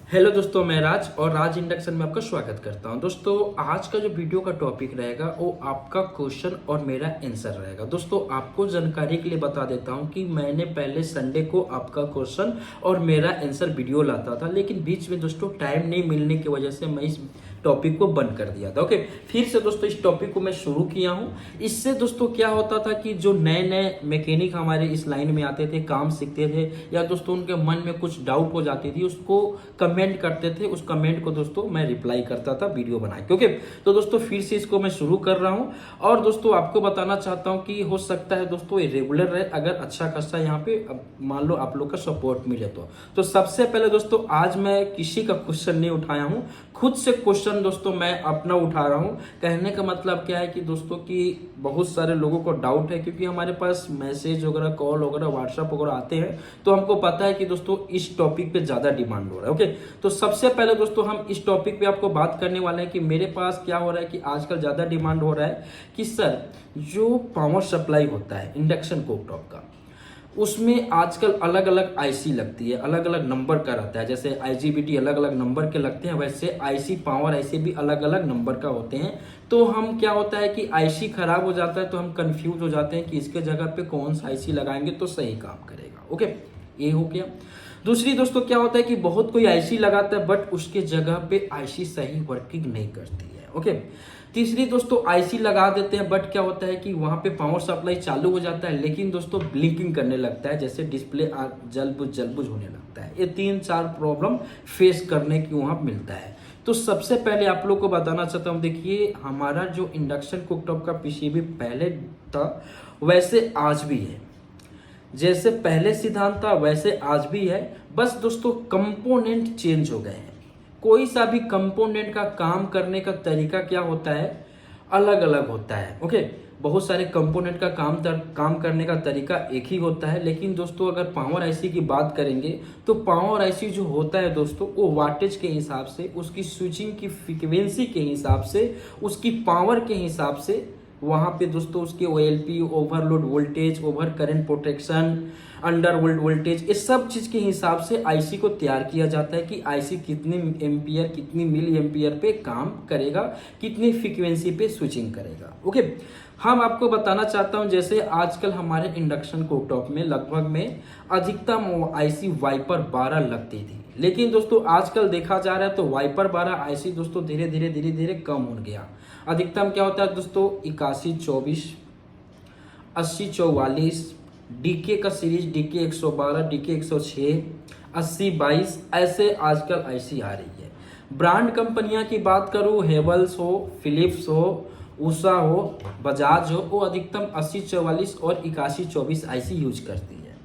Hello दोस्तों, मैं राज और राज इंडक्शन में आपका स्वागत करता हूं। दोस्तों, आज का जो वीडियो का टॉपिक रहेगा वो आपका क्वेश्चन और मेरा आंसर रहेगा। दोस्तों, आपको जानकारी के लिए बता देता हूं कि मैंने पहले संडे को आपका क्वेश्चन और मेरा आंसर वीडियो लाता था, लेकिन बीच में दोस्तों टाइम नहीं मिलने की वजह से मैं इस टॉपिक को बंद कर दिया था। ओके, फिर से दोस्तों इस टॉपिक को मैं शुरू किया हूं। इससे दोस्तों क्या होता था कि जो नए नए मैकेनिक हमारे इस लाइन में आते थे, काम सीखते थे, या दोस्तों उनके मन में कुछ डाउट हो जाती थी, उसको कमेंट करते थे, उस कमेंट को दोस्तों मैं रिप्लाई करता था वीडियो बना के। ओके, तो दोस्तों फिर से इसको मैं शुरू कर रहा हूं और दोस्तों आपको बताना चाहता हूं कि हो सकता है दोस्तों ये रेगुलर रहे, अगर अच्छा खासा यहाँ पे मान लो आप लोग का सपोर्ट मिले तो सबसे पहले दोस्तों आज मैं किसी का क्वेश्चन नहीं उठाया हूं, खुद से क्वेश्चन दोस्तों मैं अपना उठा रहा हूं। कहने का मतलब क्या है कि दोस्तों की बहुत सारे लोगों को डाउट है, क्योंकि हमारे पास मैसेज वगैरह, कॉल वगैरह, व्हाट्सएप वगैरह आते हैं, तो हमको पता है कि दोस्तों इस टॉपिक पे ज्यादा डिमांड हो रहा है। ओके, तो सबसे पहले दोस्तों हम इस टॉपिक पे आपको बात करने वाले हैं कि मेरे पास क्या हो रहा है कि आजकल ज्यादा डिमांड हो रहा है कि सर जो पावर सप्लाई होता है इंडक्शन कुकटॉप का, उसमें आजकल अलग अलग आईसी लगती है, अलग अलग नंबर का रहता है। जैसे आईजीबीटी अलग अलग नंबर के लगते हैं, वैसे आईसी पावर आईसी भी अलग अलग नंबर का होते हैं। तो हम क्या होता है कि आईसी खराब हो जाता है तो हम कंफ्यूज हो जाते हैं कि इसके जगह पे कौन सा आईसी लगाएंगे तो सही काम करेगा। ओके, ये हो गया। दूसरी दोस्तों क्या होता है कि बहुत कोई आईसी लगाता है बट उसके जगह पे आईसी सही वर्किंग नहीं करती है। ओके, तीसरी दोस्तों आईसी लगा देते हैं बट क्या होता है कि वहां पे पावर सप्लाई चालू हो जाता है, लेकिन दोस्तों ब्लिंकिंग करने लगता है, जैसे डिस्प्ले जल बुझ होने लगता है। ये 3-4 प्रॉब्लम फेस करने की वहां मिलता है। तो सबसे पहले आप लोग को बताना चाहता हूं, देखिए हमारा जो इंडक्शन कुकटॉप का पीसीबी पहले था वैसे आज भी है, जैसे पहले सिद्धांत था वैसे आज भी है, बस दोस्तों कंपोनेंट चेंज हो गए हैं। कोई सा भी कंपोनेंट का काम करने का तरीका क्या होता है, अलग अलग होता है। ओके, बहुत सारे कंपोनेंट का काम करने का तरीका एक ही होता है, लेकिन दोस्तों अगर पावर आईसी की बात करेंगे तो पावर आईसी जो होता है दोस्तों वो वाटेज के हिसाब से, उसकी स्विचिंग की फ्रीक्वेंसी के हिसाब से, उसकी पावर के हिसाब से, वहां पे दोस्तों उसके OLP, overload voltage, over current protection, under voltage, इस सब चीज के हिसाब से आईसी को तैयार किया जाता है कि आईसी कितने एम्पियर, कितनी मिली एम्पियर पे काम करेगा, कितनी फ्रीक्वेंसी पे स्विचिंग करेगा। ओके, हम आपको बताना चाहता हूं, जैसे आजकल हमारे इंडक्शन कुकटॉप में लगभग में अधिकतम आईसी वाइपर 12 लगती थी, लेकिन दोस्तों आजकल देखा जा रहा है तो वाइपर 12 आईसी दोस्तों धीरे धीरे कम हो गया। अधिकतम क्या होता है दोस्तों 8124, 8044, डीके का सीरीज, डीके 112, डीके 106, 8022, ऐसे आजकल आईसी आ रही है। ब्रांड कंपनियां की बात करूं, हेवल्स हो, फिलिप्स हो, उषा हो, बजाज हो, वो अधिकतम 8044 और 8124 आईसी यूज करती है।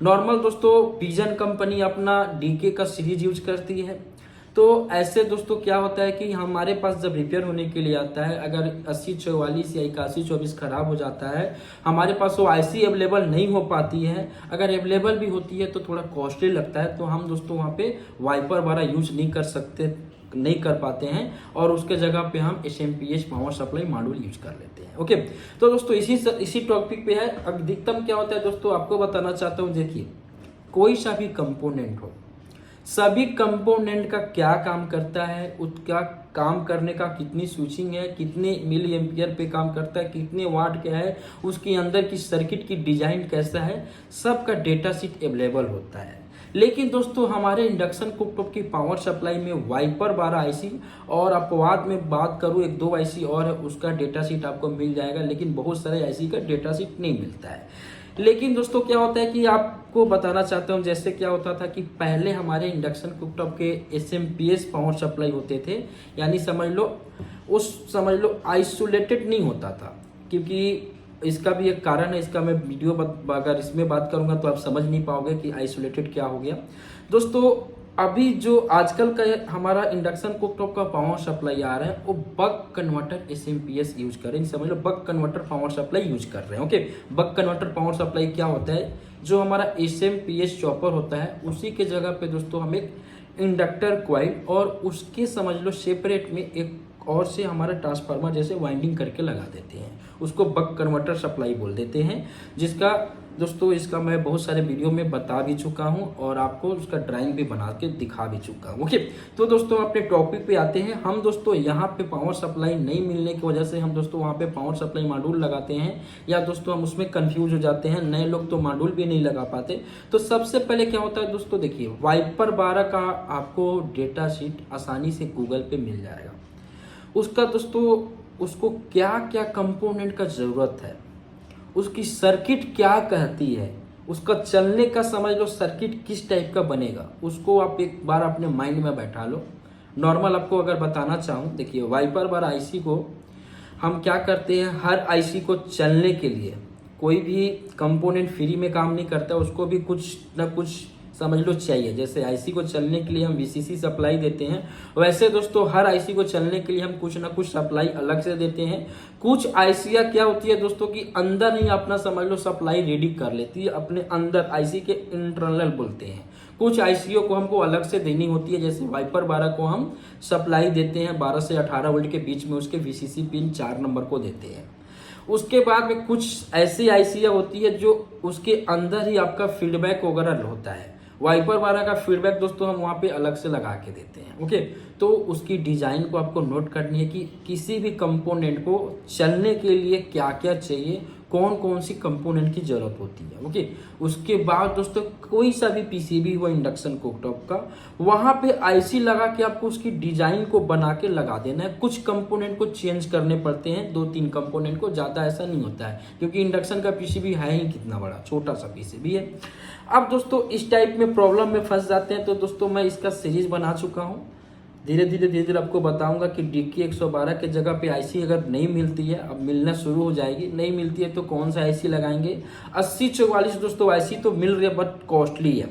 नॉर्मल दोस्तों पिजन कंपनी अपना डीके का सीरीज यूज करती है। तो ऐसे दोस्तों क्या होता है कि हमारे पास जब रिपेयर होने के लिए आता है, अगर 8044 या 8124 खराब हो जाता है, हमारे पास वो आईसी अवेलेबल नहीं हो पाती है, अगर अवेलेबल भी होती है तो थोड़ा कॉस्टली लगता है, तो हम दोस्तों वहाँ पे वाइपर वगैरह यूज नहीं कर पाते हैं और उसके जगह पे हम SMPS power supply module use कर लेते हैं। ओके, तो दोस्तों इसी टॉपिक पे है। अधिकतम क्या होता है दोस्तों आपको बताना चाहता हूँ, देखिए कोई सा भी कंपोनेंट हो, सभी कंपोनेंट का क्या काम करता है, उसका काम करने का कितनी स्विचिंग है, कितने मिली एम्पियर पे काम करता है, कितने वाट क्या है, उसके अंदर की सर्किट की डिजाइन कैसा है, सबका डेटा शीट अवेलेबल होता है। लेकिन दोस्तों हमारे इंडक्शन कुकटॉप की पावर सप्लाई में वाइपर 12 आईसी और अपवाद में बात करूं 1-2 आईसी और है, उसका डेटा शीट आपको मिल जाएगा, लेकिन बहुत सारे आईसी का डेटा शीट नहीं मिलता है। लेकिन दोस्तों क्या होता है कि आपको बताना चाहता हूं, जैसे क्या होता था कि पहले हमारे इंडक्शन कुकटॉप के एसएमपीएस पावर सप्लाई होते थे, यानी समझ लो आइसोलेटेड नहीं होता था, क्योंकि इसका भी एक कारण है, इसका मैं वीडियो अगर इसमें बात करूंगा तो आप समझ नहीं पाओगे कि आइसोलेटेड क्या हो गया। दोस्तों अभी जो आजकल का हमारा इंडक्शन कुकटॉप का पावर सप्लाई आ रहा है वो बक कन्वर्टर एसएमपीएस यूज कर रहे हैं, समझ लो buck converter power supply use कर रहे हैं। Okay, buck converter power supply क्या होता है, जो हमारा एसएमपीएस चॉपर होता है उसी के जगह पे दोस्तों हम एक इंडक्टर क्वाइल और उसके समझ लो सेपरेट में एक और से हमारा ट्रांसफार्मर जैसे वाइंडिंग करके लगा देते हैं, उसको बक कन्वर्टर सप्लाई बोल देते हैं, जिसका दोस्तों इसका मैं बहुत सारे वीडियो में बता भी चुका हूं और आपको उसका ड्राइंग भी बना के दिखा भी चुका हूं। ओके, तो दोस्तों अपने टॉपिक पे आते हैं। हम दोस्तों यहाँ पे पावर सप्लाई नहीं मिलने की वजह से हम दोस्तों वहाँ पे पावर सप्लाई मॉड्यूल लगाते हैं, या दोस्तों हम उसमें कंफ्यूज हो जाते हैं, नए लोग तो मॉड्यूल भी नहीं लगा पाते। तो सबसे पहले क्या होता है दोस्तों, देखिए वाइपर 12 का आपको डेटा शीट आसानी से गूगल पे मिल जाएगा। उसका दोस्तों उसको क्या क्या कंपोनेंट का ज़रूरत है, उसकी सर्किट क्या कहती है, उसका चलने का समझ लो सर्किट किस टाइप का बनेगा, उसको आप एक बार अपने माइंड में बैठा लो। नॉर्मल आपको अगर बताना चाहूँ, देखिए वाइपर बार आईसी को हम क्या करते हैं, हर आईसी को चलने के लिए कोई भी कंपोनेंट फ्री में काम नहीं करता, उसको भी कुछ ना कुछ समझ लो चाहिए। जैसे आईसी को चलने के लिए हम वीसीसी सप्लाई देते हैं, वैसे दोस्तों हर आईसी को चलने के लिए हम कुछ ना कुछ सप्लाई अलग से देते हैं। कुछ आईसीयाँ क्या होती है दोस्तों कि अंदर ही अपना समझ लो सप्लाई रेडी कर लेती है, अपने अंदर आईसी के इंटरनल बोलते हैं। कुछ आईसीओ को हमको अलग से देनी होती है, जैसे वाइपर 12 को हम सप्लाई देते हैं 12 से 18 वोल्ट के बीच में, उसके वीसीसी पिन 4 नंबर को देते हैं। उसके बाद में कुछ ऐसी आईसीयाँ होती है जो उसके अंदर ही आपका फीडबैक वगैरह होता है। वाइपर 12 का फीडबैक दोस्तों हम वहाँ पे अलग से लगा के देते हैं। ओके, तो उसकी डिजाइन को आपको नोट करनी है कि किसी भी कंपोनेंट को चलने के लिए क्या क्या चाहिए, कौन कौन सी कंपोनेंट की जरूरत होती है। ओके, उसके बाद दोस्तों कोई सा भी पीसीबी हो इंडक्शन कुकटॉप का, वहाँ पे आईसी लगा के आपको उसकी डिजाइन को बना के लगा देना है। कुछ कंपोनेंट को चेंज करने पड़ते हैं, 2-3 कंपोनेंट को, ज़्यादा ऐसा नहीं होता है क्योंकि इंडक्शन का पीसीबी है ही कितना बड़ा, छोटा सा पीसीबी है। अब दोस्तों इस टाइप में प्रॉब्लम में फंस जाते हैं, तो दोस्तों मैं इसका सीरीज बना चुका हूँ। धीरे धीरे आपको बताऊंगा कि डीकी 112 के जगह पे आईसी अगर नहीं मिलती है, अब मिलना शुरू हो जाएगी, नहीं मिलती है तो कौन सा आईसी लगाएंगे। 8044 दोस्तों आईसी तो मिल रही है बट कॉस्टली है,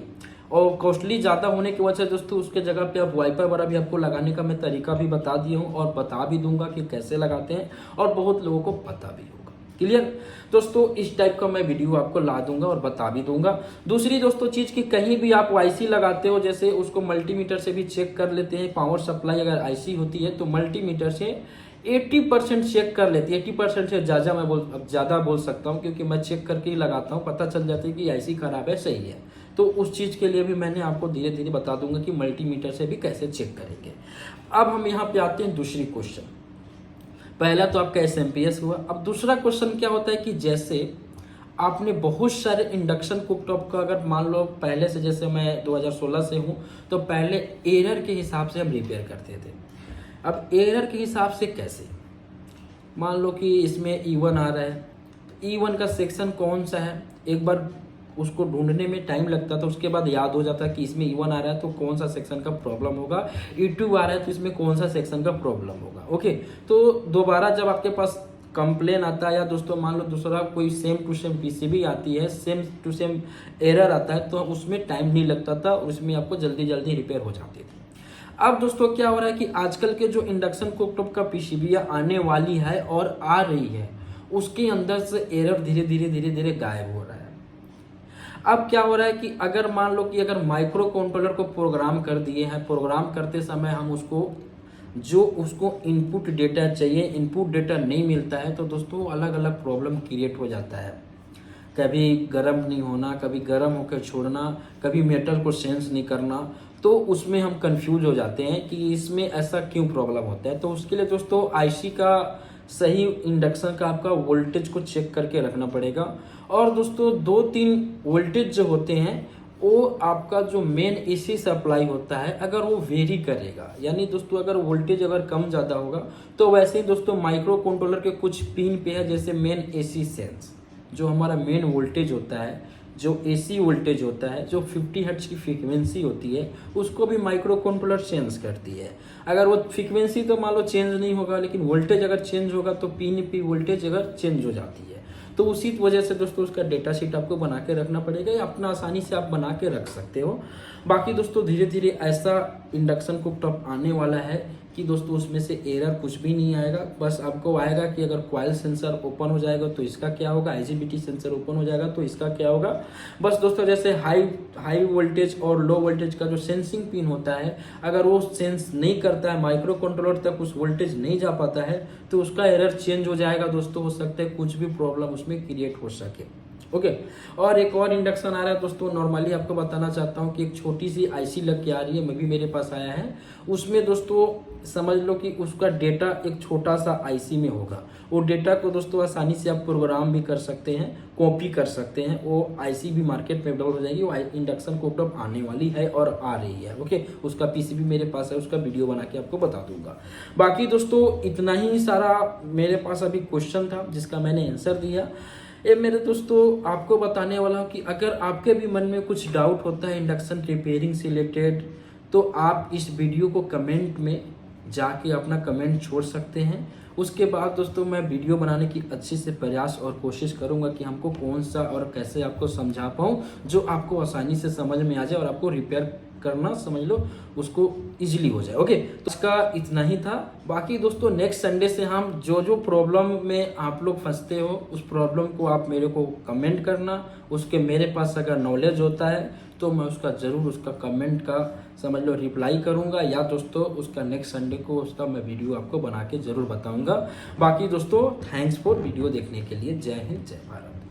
और कॉस्टली ज़्यादा होने की वजह से दोस्तों उसके जगह पे अब वाइपर वाला भी आपको लगाने का मैं तरीका भी बता दिया हूँ और बता भी दूंगा कि कैसे लगाते हैं, और बहुत लोगों को पता भी होगा। क्लियर दोस्तों, इस टाइप का मैं वीडियो आपको ला दूंगा और बता भी दूंगा। दूसरी दोस्तों चीज कि कहीं भी आप आईसी लगाते हो, जैसे उसको मल्टीमीटर से भी चेक कर लेते हैं। पावर सप्लाई अगर आईसी होती है तो मल्टीमीटर से 80% चेक कर लेती है। 80% से ज़्यादा बोल सकता हूँ क्योंकि मैं चेक करके ही लगाता हूँ, पता चल जाता है कि आईसी खराब है सही है। तो उस चीज़ के लिए भी मैंने आपको धीरे धीरे बता दूंगा कि मल्टीमीटर से भी कैसे चेक करेंगे। अब हम यहाँ पे आते हैं दूसरी क्वेश्चन। पहला तो आपका एसएमपीएस हुआ। अब दूसरा क्वेश्चन क्या होता है कि जैसे आपने बहुत सारे इंडक्शन कुकटॉप का अगर मान लो पहले से, जैसे मैं 2016 से हूँ, तो पहले एरर के हिसाब से हम रिपेयर करते थे। अब एरर के हिसाब से कैसे, मान लो कि इसमें E1 आ रहा है, E1 का सेक्शन कौन सा है, एक बार उसको ढूंढने में टाइम लगता था, उसके बाद याद हो जाता कि इसमें E1 आ रहा है तो कौन सा सेक्शन का प्रॉब्लम होगा, E2 आ रहा है तो इसमें कौन सा सेक्शन का प्रॉब्लम होगा। ओके, तो दोबारा जब आपके पास कंप्लेन आता है, या दोस्तों मान लो दूसरा कोई सेम टू सेम पीसीबी आती है, सेम टू सेम एरर आता है, तो उसमें टाइम नहीं लगता था, उसमें आपको जल्दी जल्दी रिपेयर हो जाती थी। अब दोस्तों क्या हो रहा है कि आजकल के जो इंडक्शन कुकटॉप का पीसीबी आने वाली है और आ रही है, उसके अंदर से एरर धीरे धीरे गायब हो रहा है। अब क्या हो रहा है कि अगर मान लो कि अगर माइक्रो कंट्रोलर को प्रोग्राम कर दिए हैं, प्रोग्राम करते समय हम उसको इनपुट डेटा चाहिए, इनपुट डेटा नहीं मिलता है, तो दोस्तों अलग अलग प्रॉब्लम क्रिएट हो जाता है। कभी गर्म नहीं होना, कभी गर्म होकर छोड़ना, कभी मेटल को सेंस नहीं करना, तो उसमें हम कंफ्यूज हो जाते हैं कि इसमें ऐसा क्यों प्रॉब्लम होता है। तो उसके लिए दोस्तों आईसी का सही इंडक्शन का आपका वोल्टेज को चेक करके रखना पड़ेगा। और दोस्तों 2-3 वोल्टेज जो होते हैं वो आपका जो मेन एसी सप्लाई होता है अगर वो वेरी करेगा, यानी दोस्तों अगर वोल्टेज अगर कम ज़्यादा होगा, तो वैसे ही दोस्तों माइक्रो कंट्रोलर के कुछ पिन पे है, जैसे मेन एसी सेंस जो हमारा मेन वोल्टेज होता है, जो एसी वोल्टेज होता है, जो 50 हर्ट्ज की फ्रीक्वेंसी होती है, उसको भी माइक्रो कंट्रोलर चेंज करती है। अगर वो फ्रीक्वेंसी तो मान लो चेंज नहीं होगा, लेकिन वोल्टेज अगर चेंज होगा तो पिन पे वोल्टेज अगर चेंज हो जाती है। तो उसी वजह से दोस्तों उसका डेटा शीट आपको बना के रखना पड़ेगा, या अपना आसानी से आप बना के रख सकते हो। बाकी दोस्तों धीरे धीरे ऐसा इंडक्शन कुकटॉप आने वाला है कि दोस्तों उसमें से एरर कुछ भी नहीं आएगा। बस आपको आएगा कि अगर कॉइल सेंसर ओपन हो जाएगा तो इसका क्या होगा, आईजीबीटी सेंसर ओपन हो जाएगा तो इसका क्या होगा। बस दोस्तों जैसे हाई वोल्टेज और लो वोल्टेज का जो सेंसिंग पिन होता है, अगर वो सेंस नहीं करता है, माइक्रो कंट्रोलर तक उस वोल्टेज नहीं जा पाता है, तो उसका एरर चेंज हो जाएगा दोस्तों। हो सकता है कुछ भी प्रॉब्लम उसमें क्रिएट हो सके। ओके और एक और इंडक्शन आ रहा है दोस्तों। नॉर्मली आपको बताना चाहता हूँ कि एक छोटी सी आईसी लग के आ रही है, मैं भी मेरे पास आया है। उसमें दोस्तों समझ लो कि उसका डेटा एक छोटा सा आईसी में होगा। वो डेटा को दोस्तों आसानी से आप प्रोग्राम भी कर सकते हैं, कॉपी कर सकते हैं। वो आईसी भी मार्केट में अवेलेबल हो जाएगी। वो इंडक्शन कुकटॉप आने वाली है और आ रही है। ओके उसका पीसीबी मेरे पास है, उसका वीडियो बना के आपको बता दूंगा। बाकी दोस्तों इतना ही सारा मेरे पास अभी क्वेश्चन था जिसका मैंने आंसर दिया। ये मेरे दोस्तों आपको बताने वाला हूँ कि अगर आपके भी मन में कुछ डाउट होता है इंडक्शन रिपेयरिंग से रिलेटेड, तो आप इस वीडियो को कमेंट में जाके अपना कमेंट छोड़ सकते हैं। उसके बाद दोस्तों मैं वीडियो बनाने की अच्छे से प्रयास और कोशिश करूंगा कि हमको कौन सा और कैसे आपको समझा पाऊँ जो आपको आसानी से समझ में आ जाए और आपको रिपेयर करना समझ लो उसको इजीली हो जाए। ओके तो इसका इतना ही था। बाकी दोस्तों नेक्स्ट संडे से हम जो जो प्रॉब्लम में आप लोग फंसते हो उस प्रॉब्लम को आप मेरे को कमेंट करना। उसके मेरे पास अगर नॉलेज होता है तो मैं उसका ज़रूर उसका कमेंट का समझ लो रिप्लाई करूंगा, या दोस्तों उसका नेक्स्ट संडे को उसका मैं वीडियो आपको बना के ज़रूर बताऊंगा। बाकी दोस्तों थैंक्स फॉर वीडियो देखने के लिए। जय हिंद जय भारत।